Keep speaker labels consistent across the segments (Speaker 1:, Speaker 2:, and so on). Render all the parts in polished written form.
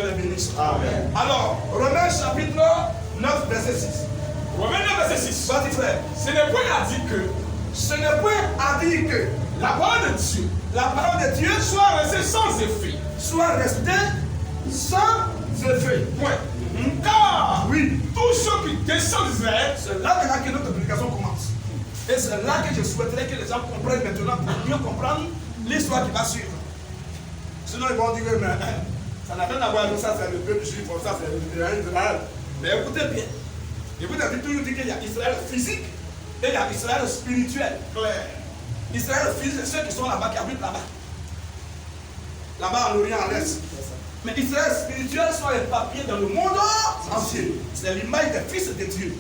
Speaker 1: Seigneur les bénisse.
Speaker 2: Amen.
Speaker 1: Alors, Romains chapitre 9, verset 6.
Speaker 3: Romains 9, verset 6.
Speaker 1: Vas-y frère.
Speaker 3: Ce n'est point à dire que
Speaker 1: Ce n'est point à dire que
Speaker 3: la parole de Dieu
Speaker 1: la parole de Dieu
Speaker 3: soit restée sans effet.
Speaker 1: soit restée sans effet.
Speaker 3: Point. Car
Speaker 1: Oui,
Speaker 3: tous ceux qui descendent d'Israël,
Speaker 1: c'est là maintenant que notre prédication commence. Et c'est là que je souhaiterais que les gens comprennent maintenant pour mieux comprendre l'histoire qui va suivre. Sinon ils vont dire que mais, ça n'a rien à voir avec ça, c'est le peuple juif, ça c'est Israël. Mais écoutez bien. Et vous avez toujours dit qu'il y a Israël physique et il y a Israël spirituel.
Speaker 3: clair.
Speaker 1: Israël physique, c'est ceux qui sont là-bas, qui habitent là-bas. Là-bas en Orient, en l'Est. Mais Israël spirituel sont les papiers dans le monde entier. C'est l'image des fils de Dieu.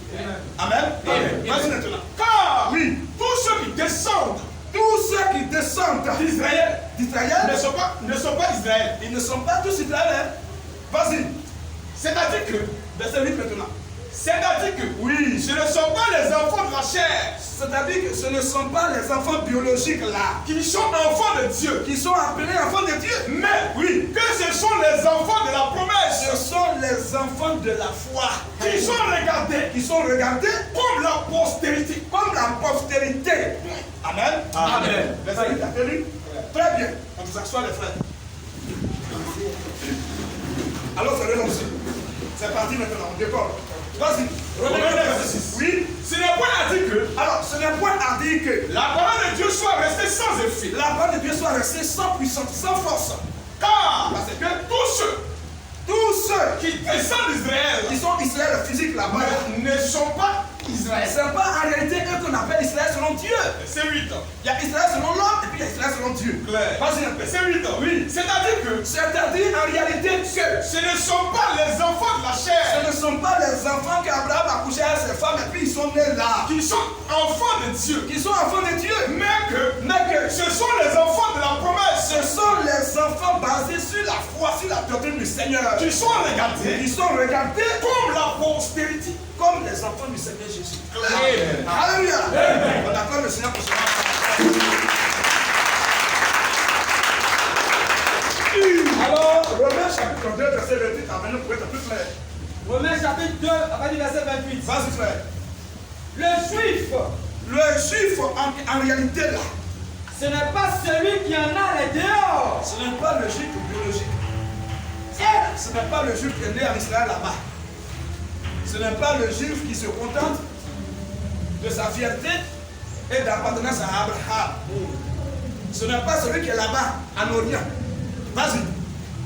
Speaker 1: Amen.
Speaker 3: Amen.
Speaker 1: Vas-y maintenant.
Speaker 3: Car
Speaker 1: Oui,
Speaker 3: tous ceux qui descendent
Speaker 1: tous ceux qui descendent
Speaker 3: d'Israël
Speaker 1: d'Israël,
Speaker 3: ne sont pas Israël.
Speaker 1: ils ne sont pas tous Israéliens. Vas-y,
Speaker 3: C'est-à-dire que,
Speaker 1: verset 8 maintenant.
Speaker 3: c'est-à-dire que,
Speaker 1: Oui,
Speaker 3: ce ne sont pas les enfants de la chair
Speaker 1: c'est-à-dire que ce ne sont pas les enfants biologiques là,
Speaker 3: qui sont enfants de Dieu,
Speaker 1: qui sont appelés enfants de Dieu.
Speaker 3: mais
Speaker 1: Oui,
Speaker 3: que ce sont les enfants de la
Speaker 1: ce
Speaker 3: promesse
Speaker 1: sont les enfants de la foi
Speaker 3: qui sont regardés
Speaker 1: qui sont regardés
Speaker 3: comme la postérité.
Speaker 1: comme la postérité. Amen.
Speaker 3: Amen.
Speaker 1: Verset 8, t'as lu? Très bien. On vous assoit les frères. Alors c'est relancé. C'est parti maintenant, on décolle. Vas-y.
Speaker 3: Romains 9, verset 6.
Speaker 1: Oui.
Speaker 3: Ce n'est point à dire que
Speaker 1: Alors ce n'est point à dire que
Speaker 3: la parole de Dieu soit restée sans effet.
Speaker 1: la parole de Dieu soit restée sans puissance, sans force.
Speaker 3: Car
Speaker 1: Parce que
Speaker 3: tous ceux
Speaker 1: tous ceux
Speaker 3: qui descendent d'Israël
Speaker 1: qui sont Israël physique là-bas,
Speaker 3: ne sont pas Israël.
Speaker 1: ce n'est pas en réalité eux qu'on appelle Israël selon Dieu.
Speaker 3: Verset 8.
Speaker 1: Il y a Israël selon l'homme et puis il y a Israël selon Dieu.
Speaker 3: Clair.
Speaker 1: Vas-y un peu.
Speaker 3: Verset 8.
Speaker 1: Oui.
Speaker 3: C'est-à-dire que
Speaker 1: C'est-à-dire en réalité que
Speaker 3: ce ne sont pas les enfants de la
Speaker 1: ce
Speaker 3: chair
Speaker 1: ne sont pas les enfants qu'Abraham a couché avec ses femmes et puis ils sont nés là,
Speaker 3: qui sont enfants de Dieu,
Speaker 1: qui sont enfants de Dieu,
Speaker 3: mais que
Speaker 1: mais que
Speaker 3: ce sont les enfants de la promesse
Speaker 1: ce sont les enfants basés sur la foi, sur la doctrine du Seigneur,
Speaker 3: qui sont regardés
Speaker 1: qui sont regardés
Speaker 3: comme la postérité.
Speaker 1: comme les enfants du Seigneur Jésus.
Speaker 3: Amen.
Speaker 1: Alléluia. On acclame le Seigneur pour cela. Alors, Romains chapitre 2, verset 28 à 29 pour être plus clair.
Speaker 2: Romains chapitre 2, à partir du verset 28.
Speaker 1: Vas-y frère.
Speaker 2: Le juif,
Speaker 1: Le juif en réalité là,
Speaker 2: ce n'est pas celui qui en a les dehors.
Speaker 1: ce n'est pas le juif biologique. Ce n'est pas le juif qui est né en Israël là-bas. Ce n'est pas le juif qui se contente de sa fierté et d'appartenance à Abraham. Ce n'est pas celui qui est là-bas, en Orient. Vas-y.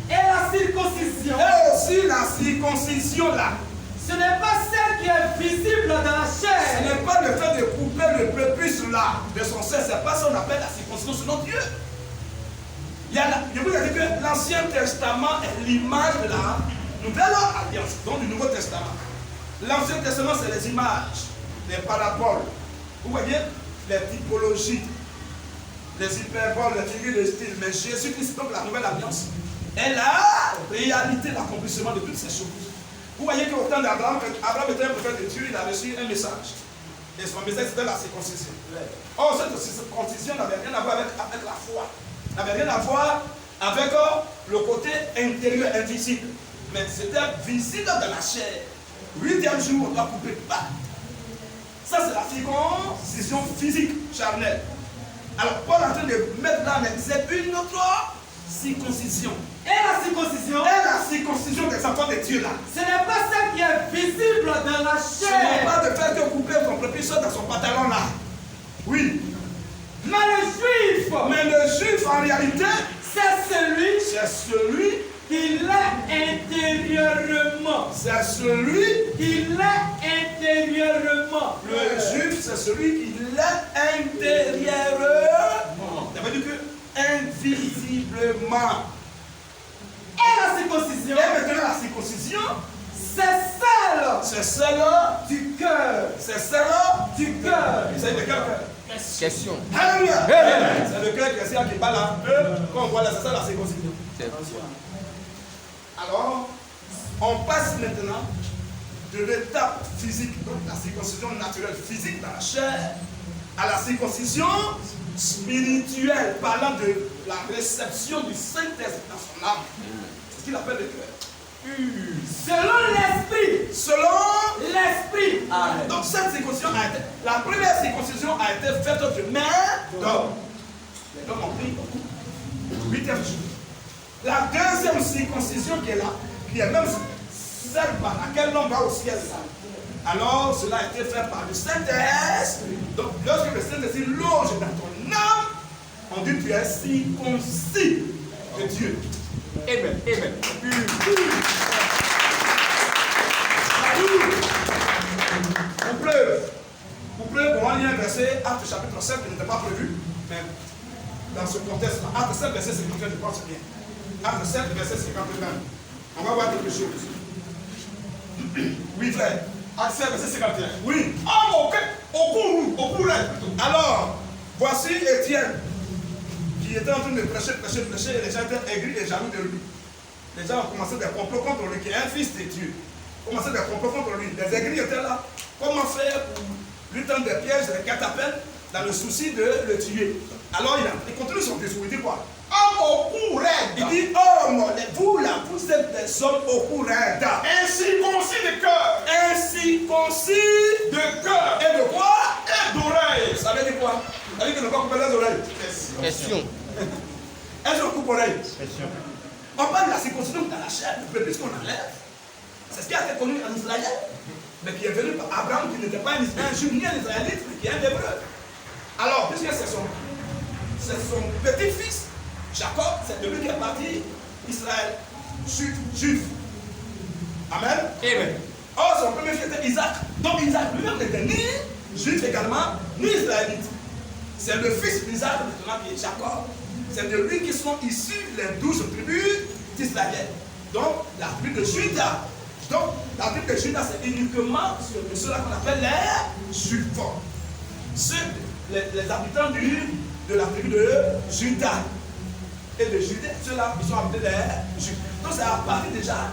Speaker 2: Et la circoncision,
Speaker 1: Et aussi la circoncision là.
Speaker 2: ce n'est pas celle qui est visible dans la
Speaker 1: Ce
Speaker 2: chair.
Speaker 1: n'est pas le fait de couper le prépuce là de son sein. Ce n'est pas ça qu'on appelle la circoncision selon Dieu. Je vous ai dit que l'Ancien Testament est l'image de la Nouvelle Alliance, donc du Nouveau Testament. L'Ancien Testament, c'est les images, les paraboles. Vous voyez, les typologies, les hyperboles, les figures de style. Mais Jésus-Christ, donc la Nouvelle Alliance, est la réalité, l'accomplissement de toutes ces choses. Vous voyez qu'au temps d'Abraham, Abraham était un prophète de Dieu, il a reçu un message. Et son message, c'était la circoncision. Or, cette circoncision n'avait rien à voir avec la foi. N'avait rien à voir avec le côté intérieur, invisible. Mais c'était visible dans la chair. 8e jour, on doit couper. Ça, c'est la circoncision physique, charnelle. Alors, Paul est en train de mettre là, mais c'est une autre circoncision.
Speaker 2: Et la circoncision,
Speaker 1: Et la circoncision des enfants de Dieu là.
Speaker 2: ce n'est pas celle qui est visible dans la
Speaker 1: Ce n'est
Speaker 2: chair.
Speaker 1: pas de faire que couper son prépuce dans son pantalon là. Oui.
Speaker 2: Mais le juif,
Speaker 1: Mais le juif, en réalité,
Speaker 2: c'est celui
Speaker 1: c'est celui,
Speaker 2: qui l'est intérieurement.
Speaker 1: c'est celui,
Speaker 2: Qui l'est intérieurement.
Speaker 1: le juif, c'est celui qui l'est intérieurement. Ça veut dire que invisiblement.
Speaker 2: Et la circoncision,
Speaker 1: Et maintenant la circoncision,
Speaker 2: c'est celle du cœur.
Speaker 1: c'est celle
Speaker 2: Du cœur.
Speaker 1: C'est de quel cœur?
Speaker 4: Question.
Speaker 1: Alléluia. C'est le cœur chrétien qui parle un peu. Quand on voit là, c'est ça la circoncision. Alors, on passe maintenant de l'étape physique, donc la circoncision naturelle physique dans la chair, à la circoncision spirituelle, parlant de la réception du Saint-Esprit dans son âme. C'est ce qu'il appelle le cœur.
Speaker 2: Selon l'esprit.
Speaker 1: Selon
Speaker 2: L'esprit.
Speaker 1: Amen. Donc cette circoncision a été, la première circoncision a été faite de main d'homme. Les hommes ont pris beaucoup. 8e jour. La deuxième circoncision qui est là, qui est même celle par laquelle l'homme va au ciel. Alors cela a été fait par le Saint-Esprit. Donc lorsque le Saint-Esprit loge dans ton âme, on dit tu es circoncis de Dieu.
Speaker 2: Amen. Amen.
Speaker 1: Vous pleure, on lit un verset, Actes chapitre 7, qui n'était pas prévu, mais dans ce contexte-là, Actes 7, verset 51, je pense bien. Actes 7, verset 51. On va voir quelque chose. Oui, frère.
Speaker 3: Acte 7, verset 51.
Speaker 1: Oui.
Speaker 3: Ah, ok. Au courant plutôt.
Speaker 1: Alors, voici Étienne, qui était en train de prêcher, et les gens étaient aigris et jaloux de lui. Les gens ont commencé des complots contre lui, qui est un fils de Dieu. Commencé des complots contre lui. Les aigris étaient là. Comment faire pour lui tendre des pièges, des catapelles, dans le souci de le tuer. Alors il continue son discours. Il dit quoi?
Speaker 3: Homme au courant.
Speaker 1: Il dit, homme, vous là, vous êtes des hommes au courant.
Speaker 3: Incirconcis de cœur.
Speaker 1: Incirconcis
Speaker 3: De cœur.
Speaker 1: et de quoi?
Speaker 3: Et d'oreille.
Speaker 1: Ça veut dire quoi? Ça veut dire qu'on ne va pas couper les oreilles.
Speaker 2: Question.
Speaker 1: Est-ce qu'on coupe l'oreille?
Speaker 2: Question.
Speaker 1: On parle de la circoncision dans la chair, le prépuce qu'on enlève. C'est ce qui a été connu en Israël, mais qui est venu par Abraham, qui n'était pas un juif ni un israélite, mais qui est un hébreu. Alors, puisque c'est son petit-fils, Jacob, c'est de lui qui est parti Israël, juif. Amen.
Speaker 2: Amen.
Speaker 1: Or, son premier fils était Isaac. Donc, Isaac lui-même n'était ni juif également, ni israélite. C'est le fils d'Isaac maintenant qui est Jacob. C'est de lui qui sont issus les 12 tribus d'Israël. Donc, la tribu de Juda. Donc, la tribu de Juda, c'est uniquement ceux-là qu'on appelle les Juifs. Les habitants de la tribu de Juda. Et de Judée, ceux-là, ils sont appelés les Juifs. Donc, c'est à partir déjà,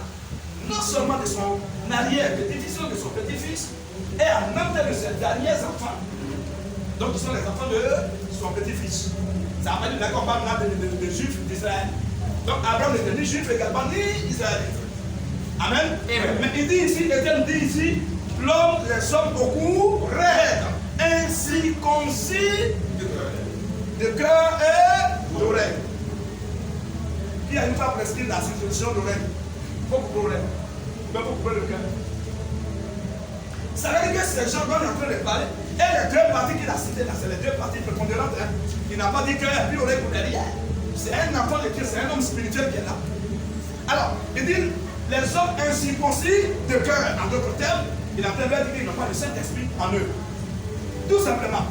Speaker 1: non seulement de son arrière-petit-fils, mais de son petit-fils, et en même temps de ses derniers enfants. Donc, ils sont les enfants de son petit-fils. Ça a parlé de l'accord de Juifs d'Israël. Donc, Abraham n'était ni juif également, ni israélite. Amen.
Speaker 2: Amen.
Speaker 1: Mais il dit ici, Étienne dit ici, l'homme, les hommes au cou, raide, incirconcis de cœur et d'oreille. Qui a une fois prescrit la circoncision d'oreille? Il faut couper l'oreille. Il faut couper le cœur. Ça veut dire que ces gens dont on est en train de parler, et les deux parties qu'il a citées là, c'est les deux parties prépondérantes. Hein. Il n'a pas dit cœur et puis oreille pour derrière. C'est un enfant de Dieu, c'est un homme spirituel qui est là. Alors, il dit, les hommes incirconcis de cœur, en d'autres termes, il a bien dit qu'ils n'ont pas le Saint-Esprit en eux. Tout simplement.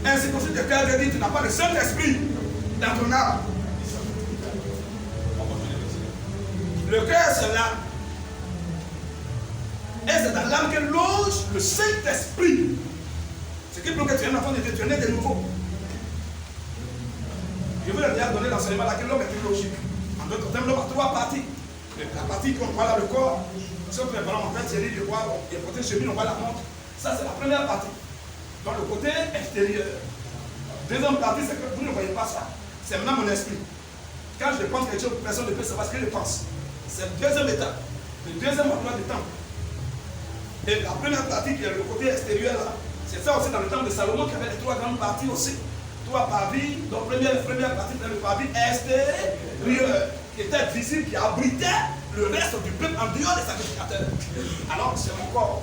Speaker 1: Incirconcis de cœur veut dire que tu n'as pas le Saint-Esprit dans ton âme. Le cœur, c'est l'âme. Et c'est dans l'âme que loge le Saint-Esprit. Ce qui prouve que tu es un enfant de Dieu, tu es né de nouveau. Je vous ai déjà donné l'enseignement là que l'homme est logique. En d'autres termes, l'homme a trois parties. La partie qu'on voit là, le corps, sauf que les parents en fait, c'est le voir, il y a le côté chemin, on voit la montre. Ça, c'est la première partie. Donc, le côté extérieur. Deuxième partie, c'est que vous ne voyez pas ça. C'est maintenant mon esprit. Quand je pense quelque chose, personne ne peut savoir ce que je pense. C'est le deuxième état. Le deuxième emploi du temps. Et la première partie qui est le côté extérieur là, c'est ça aussi dans le temps de Salomon qui avait les trois grandes parties aussi. Trois parvis, donc première partie c'était le parvis extérieur, qui était visible, qui abritait le reste du peuple en dehors des sacrificateurs. Alors c'est mon corps.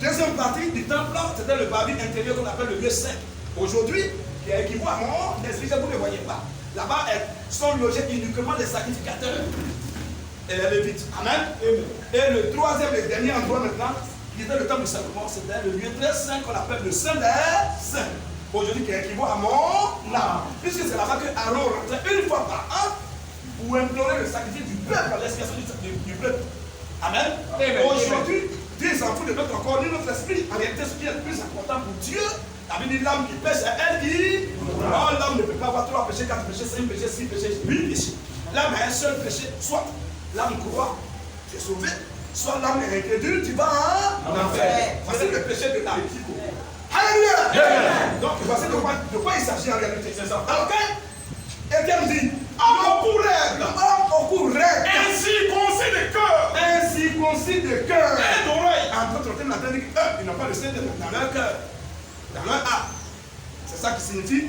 Speaker 1: Deuxième partie du temple, c'était le parvis intérieur qu'on appelle le lieu saint. Aujourd'hui, qui est équivalent à mon esprit, vous ne le voyez pas. Là-bas sont logés uniquement les sacrificateurs et les lévites. Amen. Et le troisième et dernier endroit maintenant, qui était le temple de Salomon, c'était le lieu très saint qu'on appelle le Saint des Saints. Aujourd'hui, qui équivaut à mon âme. Puisque c'est là-bas que Aaron rentrait une fois par an pour implorer le sacrifice du peuple, l'expiation du peuple. Amen. Aujourd'hui, Dieu s'en fout de notre corps ni notre esprit. En réalité, ce qui est le plus important pour Dieu, la Bible dit l'âme qui pêche, c'est elle qui. Non, l'âme ne peut pas avoir 3 péchés, 4 péchés, 5 péchés, 6 péchés, 8 péchés. L'âme a un seul péché, soit l'âme croit, tu es sauvé, soit l'âme est incrédule, tu vas en enfer. Voici le péché de l'âme. Alléluia. Donc voici de quoi il s'agit en réalité. C'est ça. Alors quand Étienne dit, homme au cou raide, homme au cou raide,
Speaker 3: incirconcis de
Speaker 1: de cœur.
Speaker 3: Et d'oreilles.
Speaker 1: En d'autres termes, la Bible dit qu'ils n'ont pas le Saint-Esprit dans leur cœur, dans leur âme. C'est ça qui signifie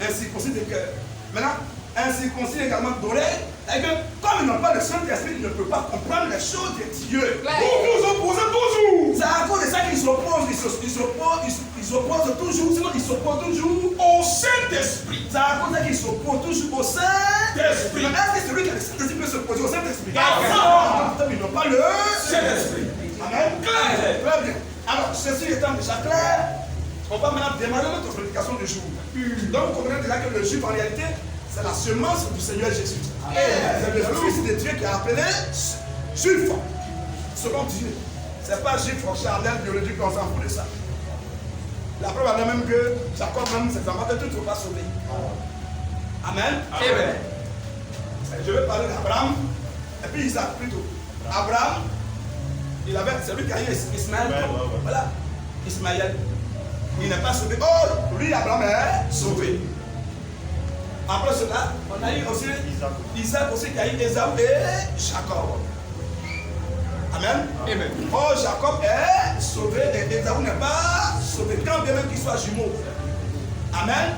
Speaker 1: incirconcis de cœur. Maintenant, incirconcis également d'oreilles, c'est que comme ils n'ont pas le Saint-Esprit, ils ne peuvent pas comprendre les choses de Dieu.
Speaker 3: Vous vous opposez toujours
Speaker 1: C'est à cause de ça qu'ils s'opposent, ils s'opposent toujours, sinon ils s'opposent toujours
Speaker 3: au Saint-Esprit.
Speaker 1: C'est à cause de ça qu'ils s'opposent toujours au Saint-Esprit. Mais est-ce que celui qui a le Saint-Esprit peut s'opposer au Saint-Esprit? Ils n'ont pas le
Speaker 3: Saint-Esprit.
Speaker 1: Amen. Clair. Très bien. Alors, ceci étant déjà clair, on va maintenant démarrer notre prédication du jour. Donc, vous comprenez déjà que le juif, en réalité, c'est la semence du Seigneur Jésus. C'est le Fils de Dieu qui a appelé juif, selon Dieu. Ce n'est pas juif charnel, biologique, on s'en fout de ça. La preuve en est même que Jacob, même ses enfants, de tout ne sont pas sauvés. Amen.
Speaker 3: Amen.
Speaker 1: Je vais parler d'Abraham et puis Isaac plutôt. Abraham, c'est lui qui a eu Ismaël. Voilà, Ismaël. Il n'est pas sauvé. Oh, lui, Abraham est sauvé. Après cela, on a eu aussi Isaac aussi qui a eu Ésaü et Jacob. Amen.
Speaker 3: Amen.
Speaker 1: Oh, Jacob est sauvé et Ésaü n'est pas sauvé, quand bien même qu'il soit jumeau. Amen.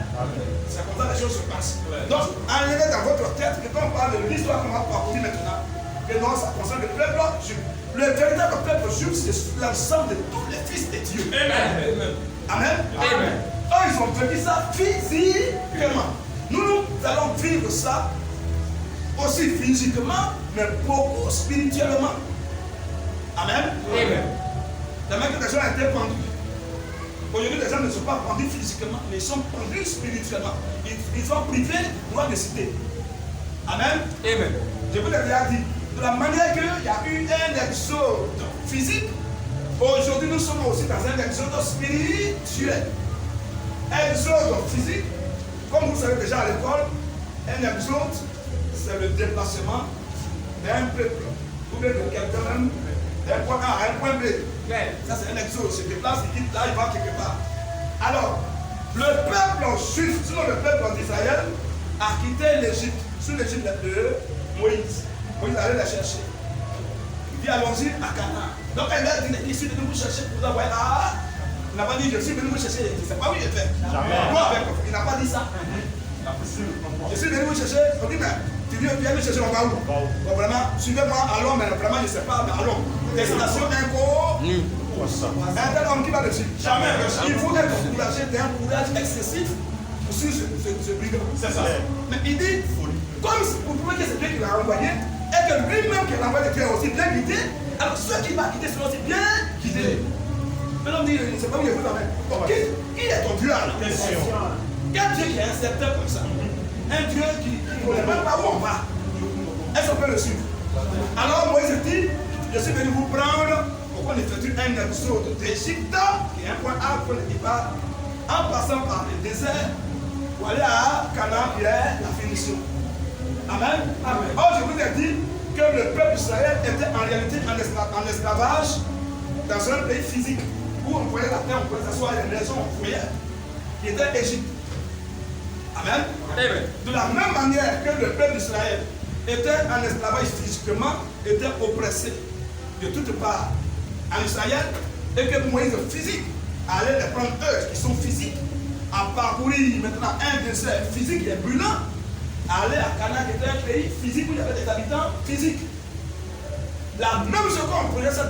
Speaker 1: C'est comme ça que les choses se passent. Donc, enlevez dans votre tête que quand on parle de l'histoire qu'on va parcourir maintenant, que non, ça concerne le peuple juif. Le véritable peuple juif, c'est l'ensemble de tous les fils de Dieu.
Speaker 3: Amen.
Speaker 1: Amen.
Speaker 3: Amen.
Speaker 1: Eux, ils ont vécu ça physiquement. Nous allons vivre ça aussi physiquement, mais beaucoup spirituellement. Amen.
Speaker 3: Amen.
Speaker 1: Demain que les gens ont été pendus. Aujourd'hui, les gens ne sont pas pendus physiquement, mais ils sont pendus spirituellement. Ils sont privés du droit de citer. Amen.
Speaker 3: Amen.
Speaker 1: Je vous l'ai déjà dit. De la manière qu'il y a eu un exode physique, aujourd'hui nous sommes aussi dans un exode spirituel. Exode physique, comme vous savez déjà à l'école, un exode, c'est le déplacement d'un peuple, ou bien de quelqu'un même, d'un point A à un point B. Ça c'est un exode, il se déplace, il quitte là, il va quelque part. Alors, le peuple juif, sinon le peuple d'Israël, a quitté l'Égypte, sous l'Égypte de Moïse. Moïse allait la chercher. Il dit allons-y à Canaan. Donc elle a dit je suis venu vous chercher pour vous envoyer à. Il n'a pas dit je suis venu vous chercher. Il ne sait pas où il est fait. Il n'a pas dit ça. Je suis venu vous chercher. On dit mais tu viens me chercher, on va où? Bon, vraiment, suivez-moi, allons, mais vraiment je ne sais pas, mais allons. Destination inconnue. Un tel homme qui va dessus. Jamais. Il faut être encouragé d'un courage excessif pour suivre ce brigand.
Speaker 3: C'est ça.
Speaker 1: Mais il dit, comme vous pouvez que c'est Dieu qui l'a envoyé, et que lui-même qui l'a envoyé est aussi bien guidé, alors ceux qui vont quitter seront aussi bien guidés. Mais l'homme dit, il ne sait pas où il est quand même. Qui est ton Dieu alors? Quel Dieu qui est un sceptre comme ça? Un Dieu qui ne connaît même pas où on va. Est-ce qu'on peut le suivre? Alors Moïse dit, je suis venu vous prendre pour qu'on effectue un exode d'Égypte, qui est un point A, un point de départ, en passant par le désert, pour aller à Canaan, qui est la finition. Amen. Amen. Or, je vous ai dit que le peuple d'Israël était en réalité en esclavage dans un pays physique où on voyait la terre, on pouvait s'asseoir à une maison, on voyait, qui était Égypte. Amen. Amen. De la même manière que le peuple d'Israël était en esclavage physiquement, était oppressé de toutes parts en Israël, et que Moïse physique allait les prendre eux qui sont physiques, à parcourir maintenant un désert physique et brûlant, aller à Canaan qui était un pays physique où il y avait des habitants physiques. La même chose qu'on prenait ça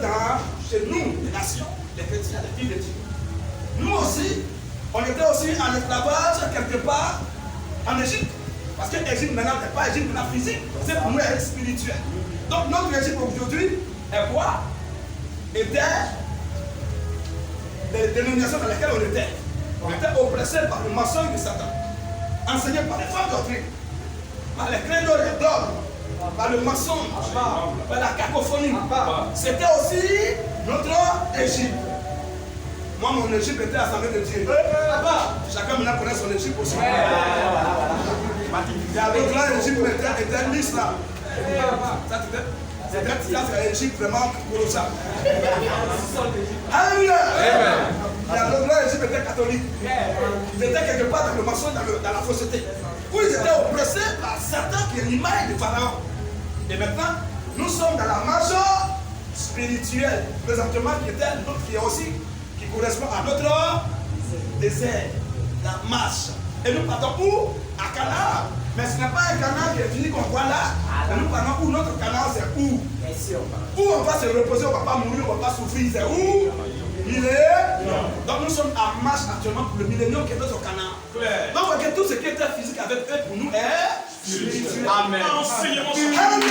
Speaker 1: chez nous, les nations, les chrétiens, les filles de Dieu. Nous aussi, on était aussi en esclavage quelque part en Égypte. Parce que l'Égypte maintenant n'est pas Égypte maintenant physique, c'est pour nous elle est spirituel. Donc notre Égypte aujourd'hui est quoi? Était des dénominations dans lesquelles on était. On était oppressé par le mensonge de Satan, enseigné par les femmes doctrines, par les créneaux d'ordre, par le mensonge, par la cacophonie. C'était aussi notre Égypte. Moi, mon Égypte était assemblée de Dieu. Chacun maintenant connaît son Égypte aussi. Il y a d'autres Égypte était lisse là. C'est l'Égypte vraiment colossal. Alléluia! Il y a d'autres Égypte était catholique. Ils étaient quelque part dans le mensonge, dans la fausseté. Où ils étaient oppressés par Satan qui est l'image de Pharaon. Et maintenant, nous sommes dans la major spirituel, présentement, qui est aussi, qui correspond à notre désert, la marche. Et nous partons où? À Canaan. Mais ce n'est pas un Canaan qui est fini qu'on voit là. Mais nous partons où? Notre Canaan, c'est où? Où on va se reposer, on ne va pas mourir, on ne va pas souffrir. C'est où? Il est. Donc nous sommes en marche actuellement pour le millénium qui est notre Canaan. Donc voyez que tout ce qui était physique avec eux pour nous est spirituel.
Speaker 3: Amen. Enseignement.
Speaker 1: Amen.